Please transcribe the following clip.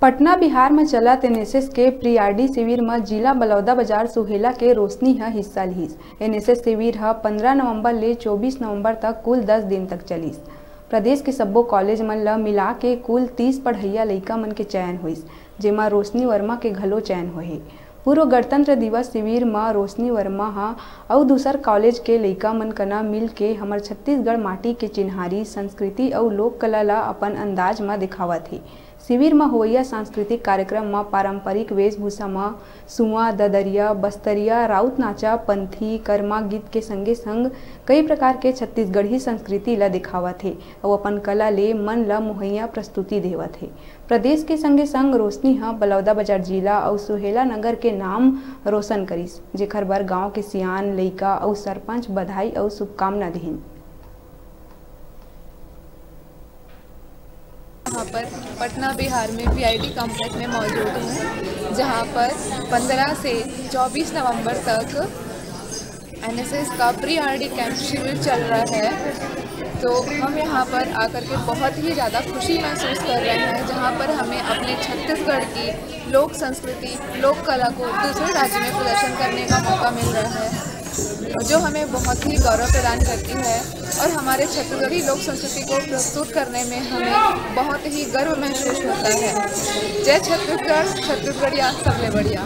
पटना बिहार में चलत एनएसएस के प्री-आरडी शिविर में जिला बलौदाबाजार सुहेला के रोशनी ह हिस्सा लिहिस। एनएसएस शिविर 15 नवंबर ले 24 नवंबर तक कुल 10 दिन तक चलिस। प्रदेश के सब्बो कॉलेज मन ल मिला के कुल 30 पढ़इया लइका मन के चयन होइस, जेमा रोशनी वर्मा के घलो चयन होहे। पूर्व गणतंत्र दिवस शिविर में रोशनी वर्मा अउ दूसर कॉलेज के लइका मन कना मिल के हमर छत्तीसगढ़ माटी के चिन्हारी संस्कृति अउ लोक कला ला अपन अंदाज में दिखावत हे। शिविर में होइया सांस्कृतिक कार्यक्रम में पारंपरिक वेशभूषा में सुआ, ददरिया, बस्तरिया, राउत नाचा, पंथी, कर्मा गीत के संगे संग कई प्रकार के छत्तीसगढ़ी संस्कृति ला दिखावत हे और अपन कला ले मन ला मोहइया प्रस्तुति देवत हे। प्रदेश के संगे संग रोशनी बलौदाबाजार जिला और सुहेला नगर के नाम रोशन करिस, जेखर बर गांव के सियान, लइका और सरपंच बधाई और शुभकामना देहिन। यहाँ पर पटना बिहार में पीआईडी कॉम्प्लेक्स में मौजूद हूँ, जहाँ पर 15 से 24 नवंबर तक एनएसएस का प्री-आरडी कैंप शिविर चल रहा है। तो हम यहाँ पर आकर के बहुत ही ज़्यादा खुशी महसूस कर रहे हैं, जहाँ पर हमें अपने छत्तीसगढ़ की लोक संस्कृति, लोक कला को दूसरे राज्य में प्रदर्शन करने का मौका मिल रहा है, जो हमें बहुत ही गौरव प्रदान करती है और हमारे छत्तीसगढ़ी लोक संस्कृति को प्रस्तुत करने में हमें बहुत ही गर्व महसूस होता है। जय छत्तीसगढ़, छत्तीसगढ़िया सबले बढ़िया।